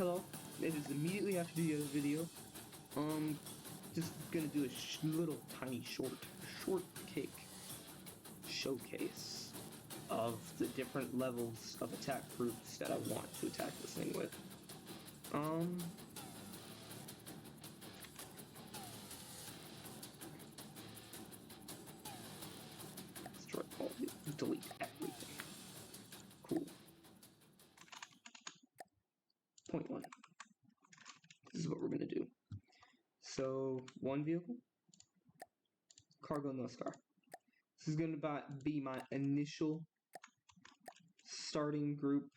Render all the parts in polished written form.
Hello, it is immediately after the other video. Just gonna do a little tiny short cake showcase of the different levels of attack groups that I want to attack this thing with. Destroy all, delete everything. Cool. Point one. This is what we're gonna do. So, one vehicle, cargo no scar. This is gonna be my initial starting group.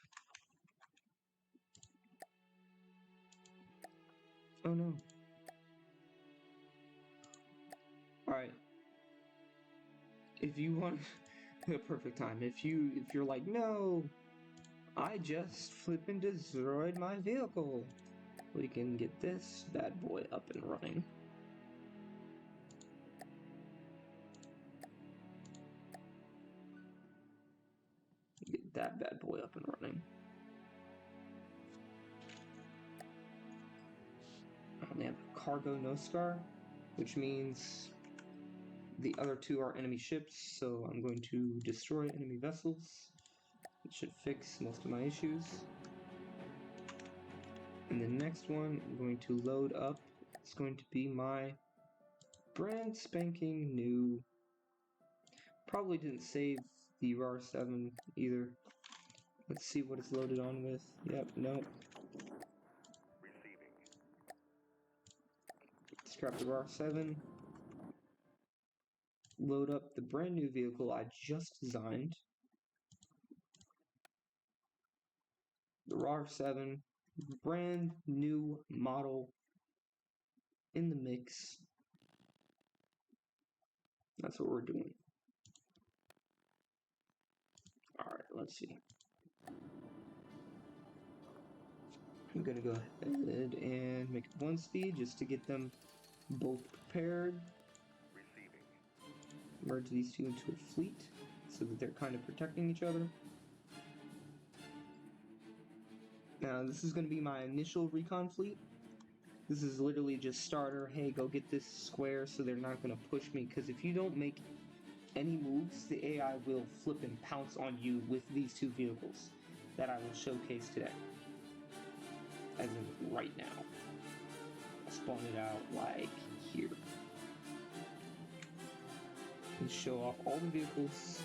Oh no. Alright. If you want a perfect time, if you're like, no, I just flippin' destroyed my vehicle, we can get this bad boy up and running. Get that bad boy up and running. They have cargo no scar, which means the other two are enemy ships, so I'm going to destroy enemy vessels. It should fix most of my issues. And the next one I'm going to load up. It's going to be my brand spanking new. Probably didn't save the RAR7 either. Let's see what it's loaded on with. Yep, nope. Scrap the RAR7. Load up the brand new vehicle I just designed. The RAR7, brand new model in the mix. That's what we're doing. Alright, let's see. I'm gonna go ahead and make it 1 speed just to get them both prepared. Merge these two into a fleet so that they're kind of protecting each other. Now this is going to be my initial recon fleet. This is literally just starter, hey, go get this square so they're not going to push me, because if you don't make any moves, the AI will flip and pounce on you with these two vehicles that I will showcase today. As in right now. I'll spawn it out like here. And show off all the vehicles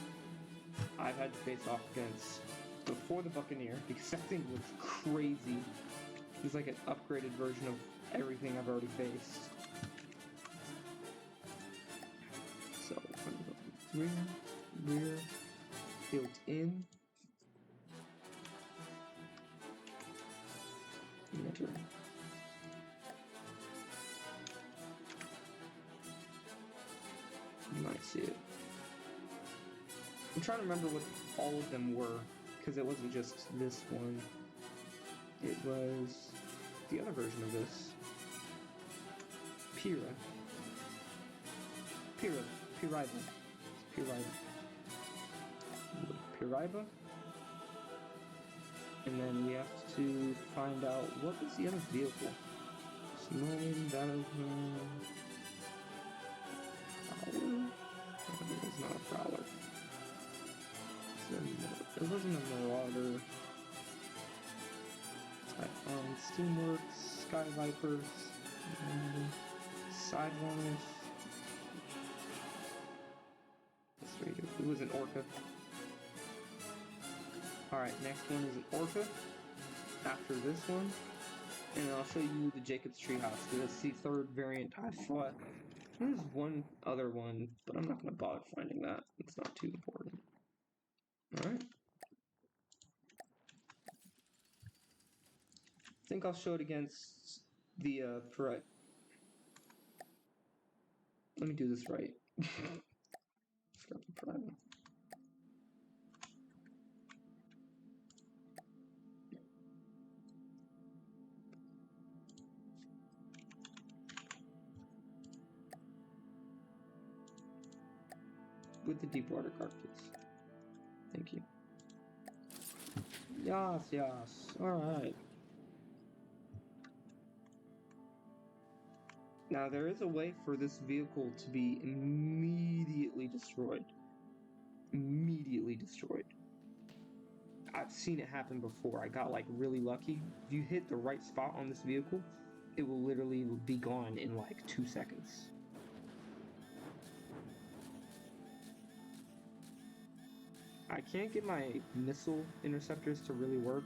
I've had to face off against before the Buccaneer, because that thing was crazy. It's like an upgraded version of everything I've already faced. So, rear, built in, enter. You might see it. I'm trying to remember what all of them were, because it wasn't just this one. It was the other version of this. Pyrrha. And then we have to find out what was the other vehicle. Snowing, that is it's not a prowler. It wasn't a marauder. Steamworks, Sky Vipers, Sidewinders. It was an Orca. Alright, next one is an Orca. After this one. And I'll show you the Jacob's Treehouse. That's the third variant I thought. There's one other one, but I'm not going to bother finding that. It's not too important. Alright. I think I'll show it against the Pirate. Let me do this right. Scrap the Pirate. With the deep water cartridge. Thank you. Yes. Alright. Now, there is a way for this vehicle to be immediately destroyed. Immediately destroyed. I've seen it happen before. I got like really lucky. If you hit the right spot on this vehicle, it will literally be gone in like 2 seconds. I can't get my missile interceptors to really work.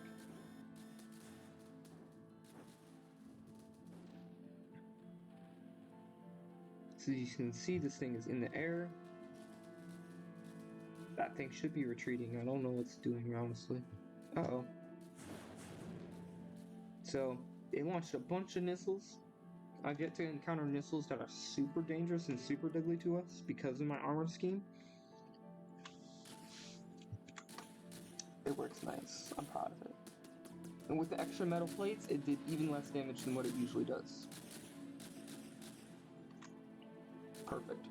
So you can see this thing is in the air. That thing should be retreating. I don't know what it's doing, honestly. Uh-oh. So, they launched a bunch of missiles. I've yet to encounter missiles that are super dangerous and super deadly to us because of my armor scheme. It works nice. I'm proud of it. And with the extra metal plates, it did even less damage than what it usually does. Perfect.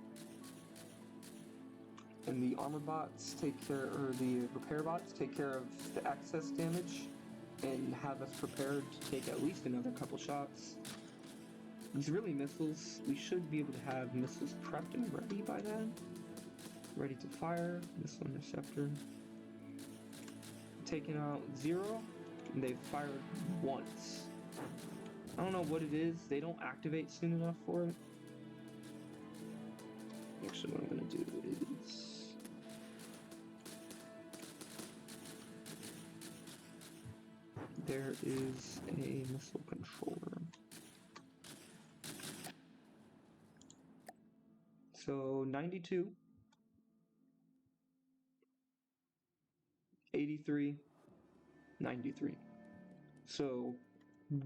And the armor bots take care, or the repair bots take care of the excess damage and have us prepared to take at least another couple shots. These really missiles, we should be able to have missiles prepped and ready by then. Ready to fire, missile interceptor. Taken out 0, and they've fired once. I don't know what it is, they don't activate soon enough for it. Actually, what I'm gonna do is... there is a missile controller. So 92, 83, 93. So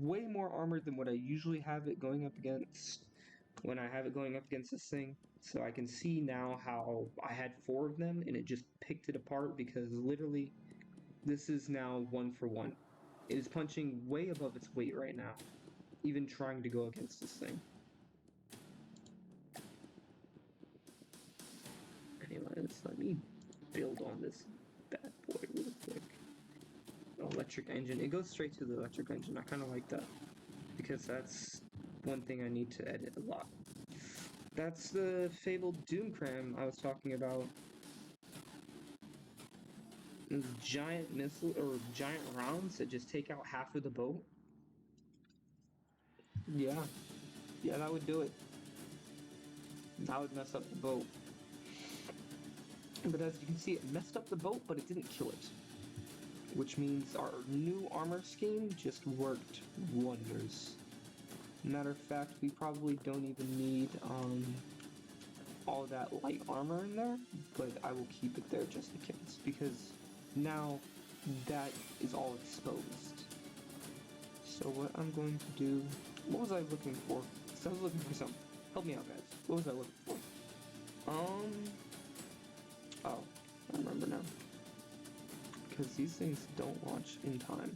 way more armor than what I usually have it going up against when I have it going up against this thing. So I can see now how I had 4 of them and it just picked it apart because literally this is now 1 for 1. It is punching way above its weight right now, even trying to go against this thing. Anyways, let me build on this bad boy real quick. Electric engine. It goes straight to the electric engine. I kind of like that because that's one thing I need to edit a lot. That's the fabled Doomcram I was talking about. Giant missile or giant rounds that just take out half of the boat. Yeah, that would do it. That would mess up the boat. But as you can see, it messed up the boat, but it didn't kill it. Which means our new armor scheme just worked wonders. Matter of fact, we probably don't even need all that light armor in there, but I will keep it there just in case, because now that is all exposed. So what I'm going to do... what was I looking for? Because I was looking for something. Help me out, guys. What was I looking for? Oh, I remember now. Because these things don't launch in time.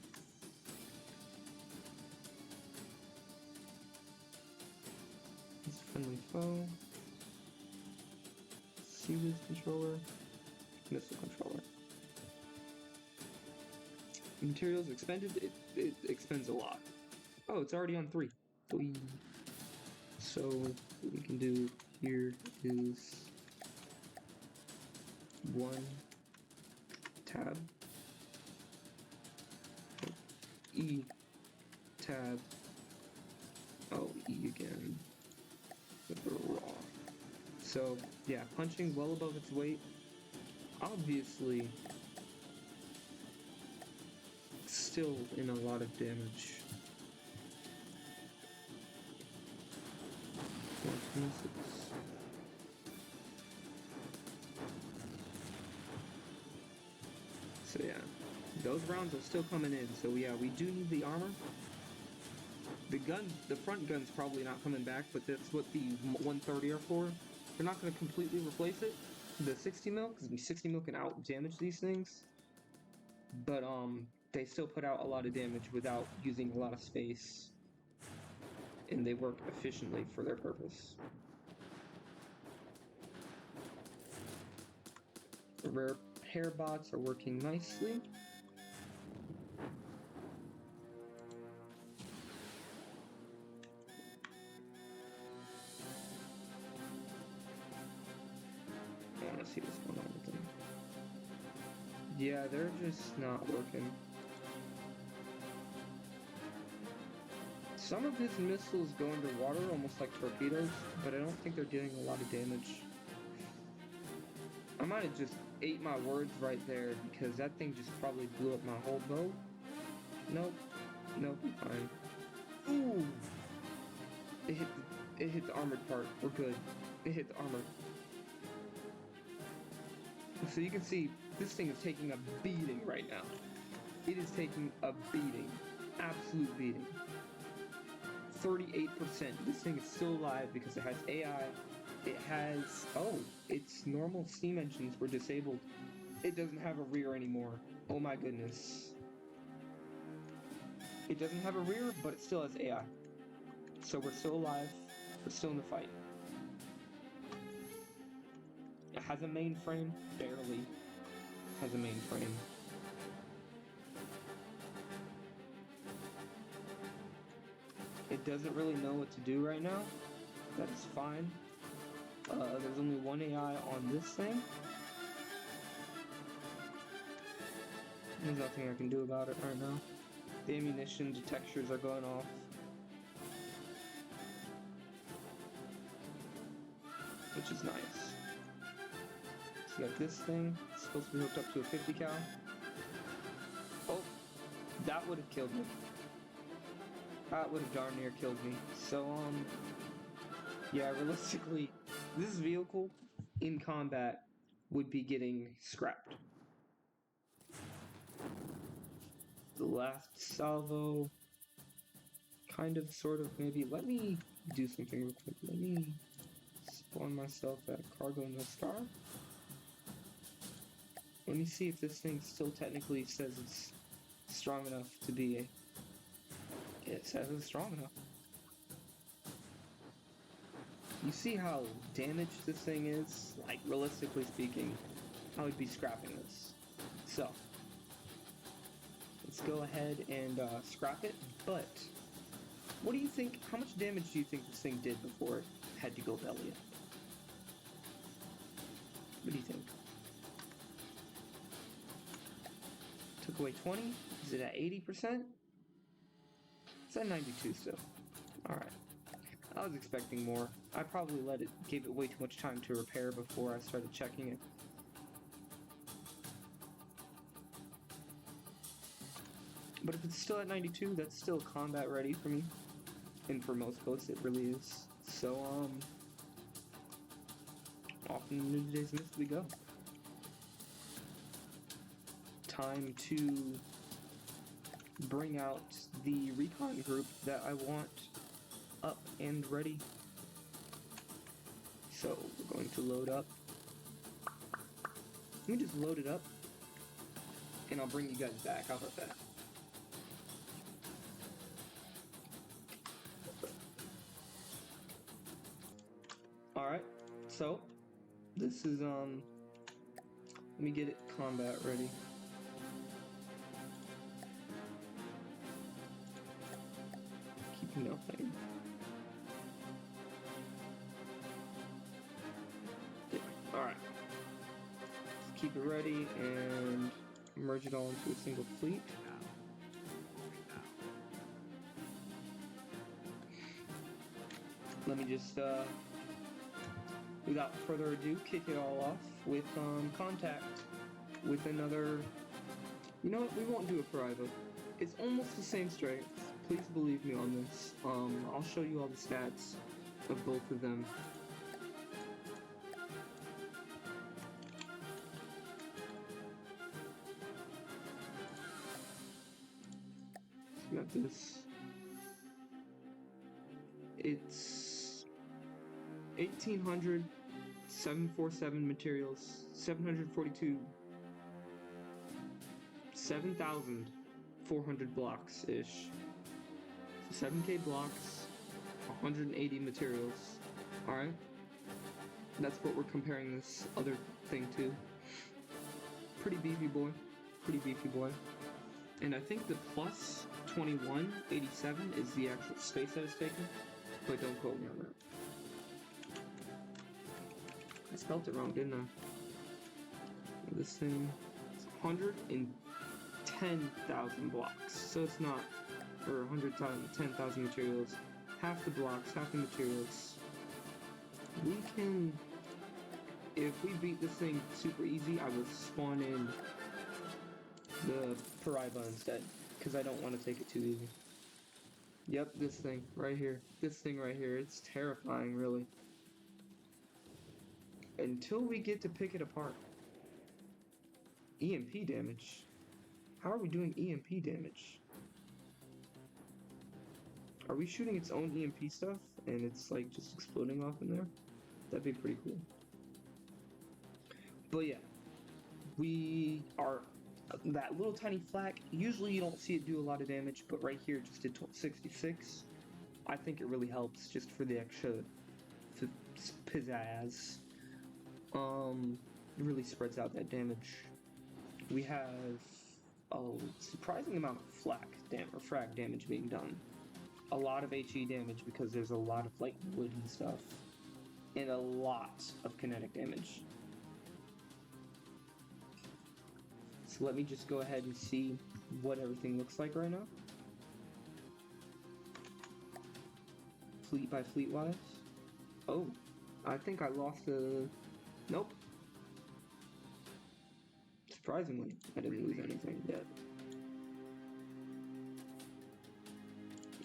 This friendly foe. Seaweed controller. Missile controller. Materials expended, it expends a lot. Oh, it's already on 3. So what we can do here is 1 tab, E tab, oh, E again, with the raw. So yeah, punching well above its weight, obviously still in a lot of damage. So yeah, those rounds are still coming in, so yeah, we do need the armor. The front gun's probably not coming back, but that's what the 130 are for. They're not going to completely replace it, the 60 mil, because 60 mil can out damage these things. But they still put out a lot of damage without using a lot of space. And they work efficiently for their purpose. Repair bots are working nicely. Yeah, they're just not working. Some of his missiles go underwater, almost like torpedoes, but I don't think they're doing a lot of damage. I might have just ate my words right there, because that thing just probably blew up my whole boat. Nope. Nope, fine. Ooh! It hit the armored part. We're good. It hit the armor. So you can see, this thing is taking a beating right now. It is taking a beating. Absolute beating. 38%. This thing is still alive because it has AI. It has... Oh, its normal steam engines were disabled. It doesn't have a rear anymore. Oh my goodness. It doesn't have a rear, but it still has AI. So we're still alive. We're still in the fight. It has a mainframe. Barely. Has a mainframe. It doesn't really know what to do right now. That is fine. There's only one AI on this thing. There's nothing I can do about it right now. The ammunition detectors are going off. Which is nice. So you got this thing. It's supposed to be hooked up to a 50 cal. Oh, that would have killed me. That would have darn near killed me. So, yeah, realistically, this vehicle in combat would be getting scrapped. The last salvo, kind of, sort of, maybe. Let me do something real quick. Let me spawn myself at cargo no star. Let me see if this thing still technically says it's strong enough to be a... It says it's strong enough. You see how damaged this thing is? Like, realistically speaking, I would be scrapping this. So, let's go ahead and scrap it, but what do you think, how much damage do you think this thing did before it had to go belly up? What do you think? Took away 20? Is it at 80%? It's at 92 still. Alright. I was expecting more. I probably gave it way too much time to repair before I started checking it. But if it's still at 92, that's still combat ready for me. And for most boats, it really is. So, off in the New Today's Mist we go. Time to bring out the recon group that I want up and ready. So, we're going to load up. Let me just load it up, and I'll bring you guys back. How about that? Alright, so, this is, let me get it combat ready. Keep nothing. Yeah, alright. Let's keep it ready and merge it all into a single fleet. Let me just, without further ado, kick it all off with contact with another... You know what? We won't do it for either. It's almost the same strength. Please believe me on this. I'll show you all the stats of both of them. So got this. It's 1800, 747 materials, 742, 7,400 blocks-ish. So 7k blocks, 180 materials. Alright? That's what we're comparing this other thing to. Pretty beefy boy. Pretty beefy boy. And I think the plus 2187 is the actual space that it's taken. But don't quote me on that. I spelled it wrong, didn't I? This thing is 110,000 blocks. So it's not, or 110,000 materials. Half the blocks, half the materials. We can, if we beat this thing super easy, I will spawn in the Paraiba instead, because I don't want to take it too easy. Yep, this thing right here. This thing right here. It's terrifying, really. Until we get to pick it apart. EMP damage. How are we doing EMP damage? Are we shooting its own EMP stuff and it's like just exploding off in there? That'd be pretty cool. But yeah, we are that little tiny flak. Usually you don't see it do a lot of damage, but right here it just did 66. I think it really helps just for the extra pizzazz. It really spreads out that damage. We have a surprising amount of frag damage being done. A lot of HE damage because there's a lot of like wood and stuff. And a lot of kinetic damage. So let me just go ahead and see what everything looks like right now. Fleet by fleet wise. Oh, I think I lost a... Nope. Surprisingly, I didn't lose anything yet.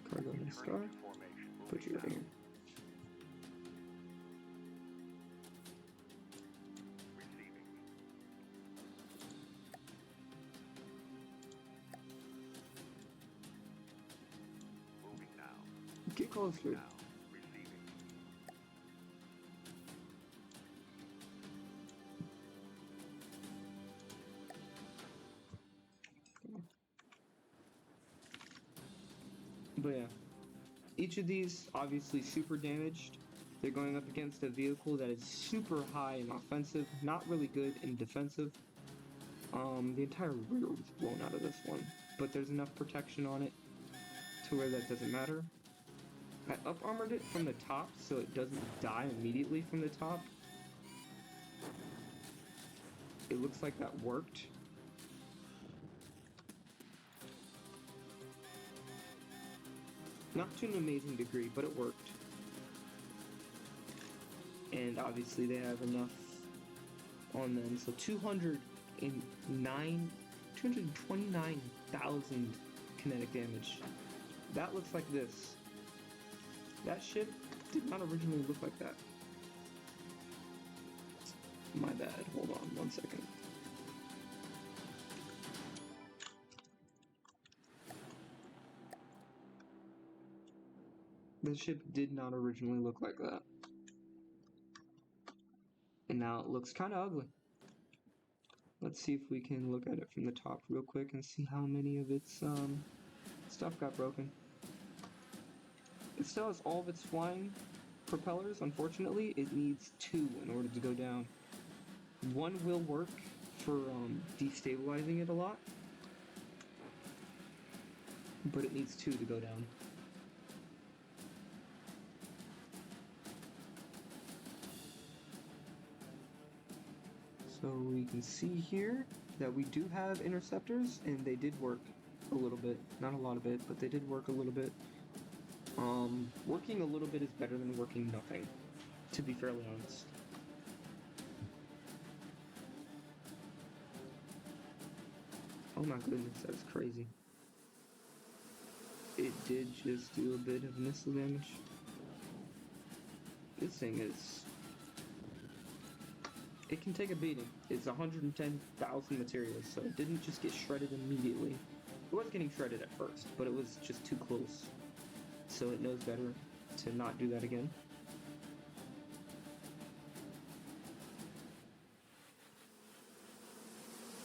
Cargo and scar. Put you right here. Get closer. But yeah, each of these obviously super damaged. They're going up against a vehicle that is super high in offensive, not really good in defensive. The entire rear was blown out of this one, but there's enough protection on it to where that doesn't matter. I up-armored it from the top so it doesn't die immediately from the top. It looks like that worked. Not to an amazing degree, but it worked. And obviously they have enough on them. So 229,000 kinetic damage. That looks like this. That ship did not originally look like that. My bad. Hold on 1 second. The ship did not originally look like that. And now it looks kind of ugly. Let's see if we can look at it from the top real quick and see how many of its stuff got broken. It still has all of its flying propellers. Unfortunately, it needs 2 in order to go down. 1 will work for destabilizing it a lot, but it needs 2 to go down. So we can see here that we do have interceptors, and they did work a little bit. Not a lot of it, but they did work a little bit. Working a little bit is better than working nothing, to be fairly honest. Oh my goodness, that's crazy. It did just do a bit of missile damage. This thing is... It can take a beating. It's 110,000 materials, so it didn't just get shredded immediately. It was getting shredded at first, but it was just too close. So it knows better to not do that again.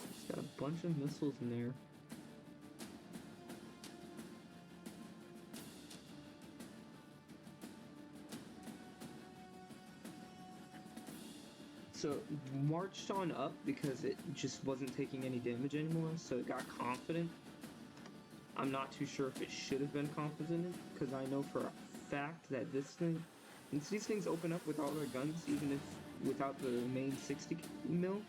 It's got a bunch of missiles in there. So marched on up because it just wasn't taking any damage anymore, so it got confident. I'm not too sure if it should have been confident, because I know for a fact that this thing, since these things open up with all their guns, even if without the main 60 mil,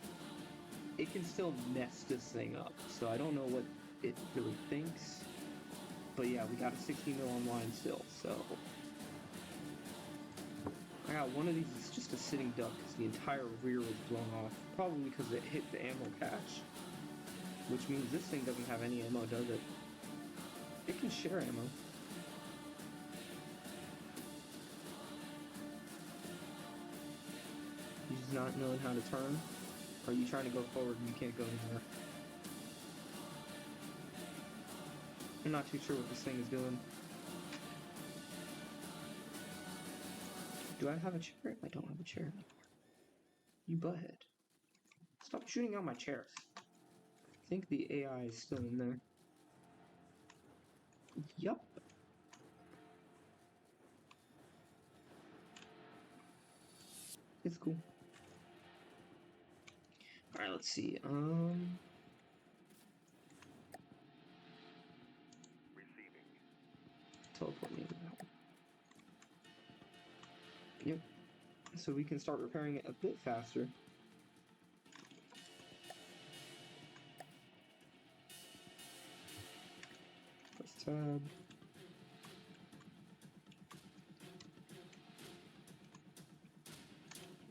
it can still mess this thing up. So I don't know what it really thinks. But yeah, we got a 60 mil online still, so... I got one of these, it's just a sitting duck, because the entire rear was blown off. Probably because it hit the ammo cache. Which means this thing doesn't have any ammo, does it? It can share ammo. You just not knowing how to turn? Or are you trying to go forward and you can't go anywhere? I'm not too sure what this thing is doing. Do I have a chair? I don't have a chair anymore. You butthead. Stop shooting out my chairs. I think the AI is still in there. Yup. It's cool. Alright, let's see. Receiving. Teleport me to that one. Yep. So we can start repairing it a bit faster. Press tab.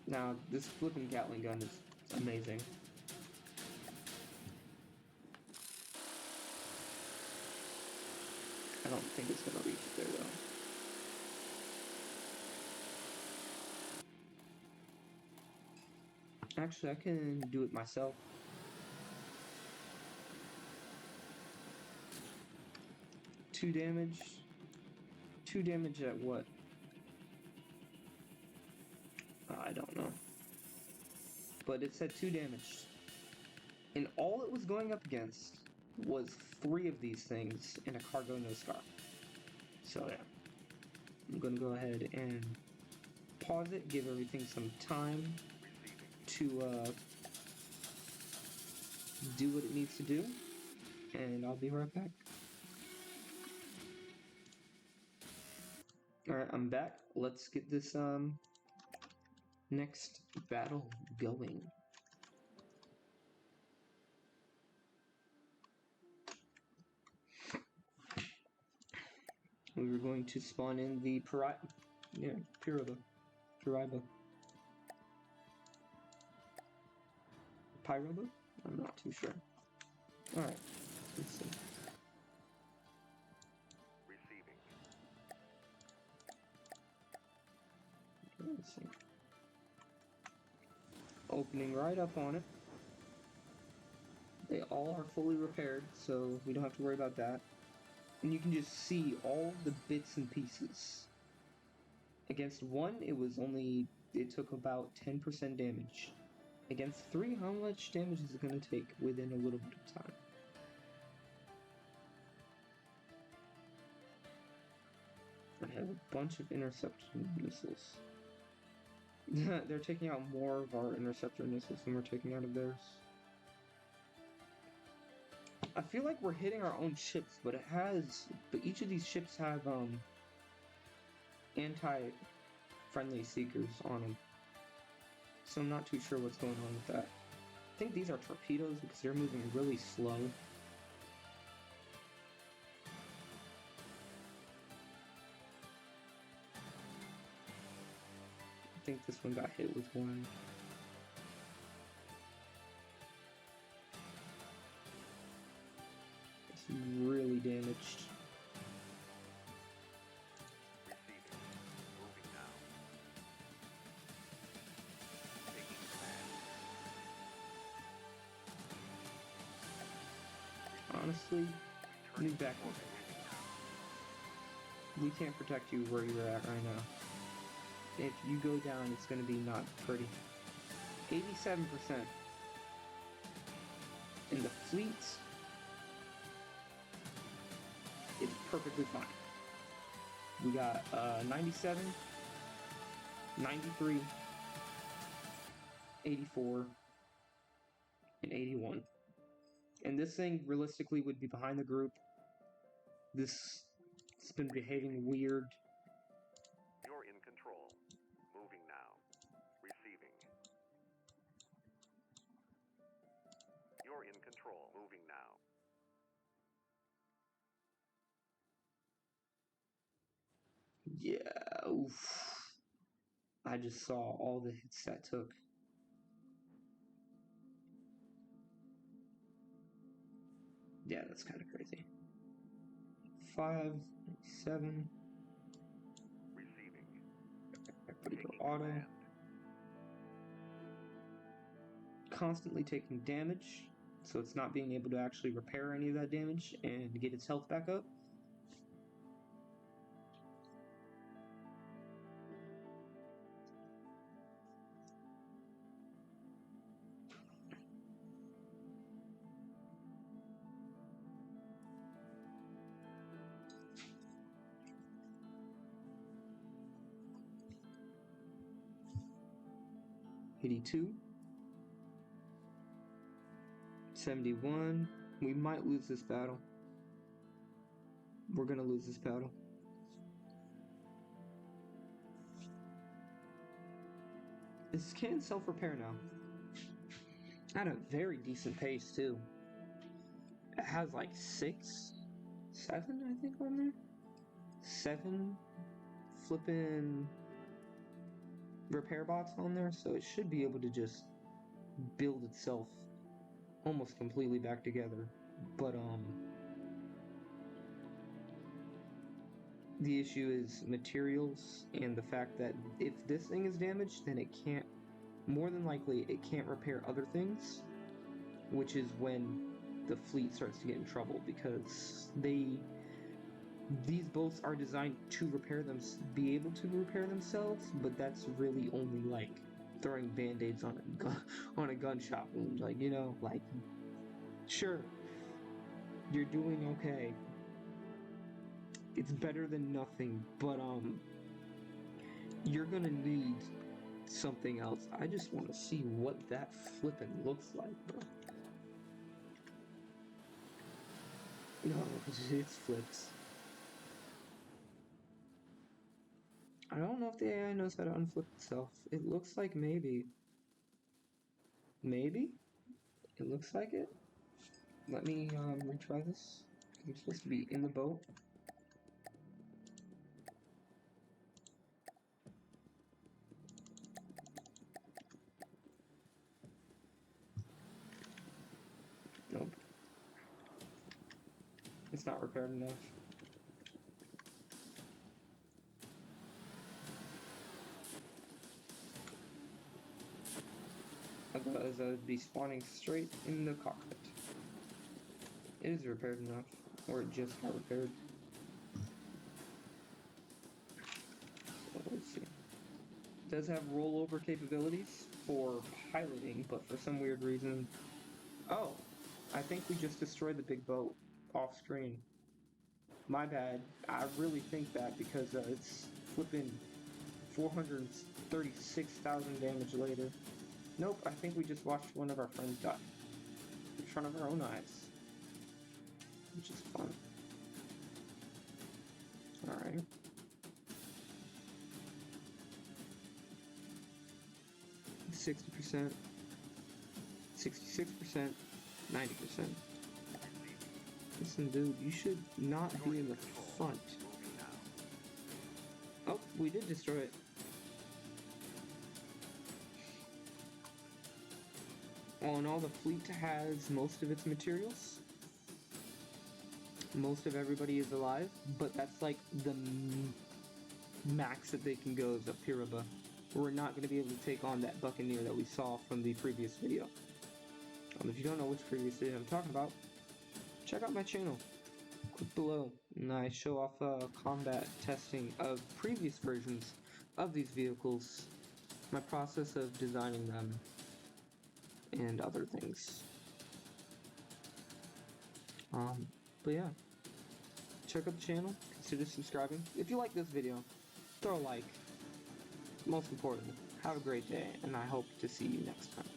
Now, this flipping Gatling gun is amazing. I don't think it's gonna reach it there though. Actually, I can do it myself. Two damage. 2 damage at what? I don't know. But it said 2 damage. And all it was going up against was 3 of these things in a cargo no scar. So yeah. I'm gonna go ahead and pause it, give everything some time to do what it needs to do, and I'll be right back. Alright, I'm back. Let's get this next battle going. We were going to spawn in the Pyrrha. Pyroba? I'm not too sure. Alright, let's see. Receiving. Let's see. Opening right up on it. They all are fully repaired, so we don't have to worry about that. And you can just see all the bits and pieces. Against 1, it took about 10% damage. Against 3, how much damage is it going to take within a little bit of time? I have a bunch of interceptor missiles. They're taking out more of our interceptor missiles than we're taking out of theirs. I feel like we're hitting our own ships, but each of these ships have anti-friendly seekers on them. So I'm not too sure what's going on with that. I think these are torpedoes because they're moving really slow. I think this one got hit with one. It's really damaged. Receiving. Moving now. Taking command. Honestly, move back. We can't protect you where you're at right now. If you go down, it's going to be not pretty. 87%. In the fleet, it's perfectly fine. We got 97, 93, 84, and 81. And this thing realistically would be behind the group. It's been behaving weird. You're in control. Moving now. Receiving. Yeah, oof. I just saw all the hits that took. Yeah, that's kind of crazy. 5, 7. Receiving. Put it Taking to auto. command. Constantly taking damage, so it's not being able to actually repair any of that damage and get its health back up. $82. 71. We might lose this battle. We're gonna lose this battle. This can self-repair now. At a very decent pace, too. It has like 6, 7, I think, on there. 7 flipping repair bots on there, so it should be able to just build itself almost completely back together. But the issue is materials and the fact that if this thing is damaged, then it can't, more than likely it can't repair other things, which is when the fleet starts to get in trouble, because these boats are designed to be able to repair themselves, but that's really only like throwing band-aids on a gunshot wound. Like, you know, like, sure, you're doing okay. It's better than nothing, but you're gonna need something else. I just want to see what that flippin' looks like, bro. No, it's flips. I don't know if the AI knows how to unflip itself. It looks like maybe. Maybe? It looks like it. Let me retry this. I'm supposed to be in the boat. Nope. It's not repaired enough. Otherwise I would be spawning straight in the cockpit. It is repaired enough. Or it just got repaired. So let's see. It does have rollover capabilities for piloting, but for some weird reason... Oh! I think we just destroyed the big boat off screen. My bad. I really think that because it's flipping 436,000 damage later. Nope, I think we just watched one of our friends die. In front of our own eyes. Which is fun. Alright. %, 66%, 90%. Listen, dude, you should not be in the front. Oh, we did destroy it. All in all, the fleet has most of its materials. Most of everybody is alive, but that's like the max that they can go is a Piraba. We're not going to be able to take on that Buccaneer that we saw from the previous video. If you don't know which previous video I'm talking about, check out my channel. Click below, and I show off combat testing of previous versions of these vehicles, my process of designing them, and other things. But yeah, check out the channel, consider subscribing. If you like this video, throw a like. Most important, have a great day, and I hope to see you next time.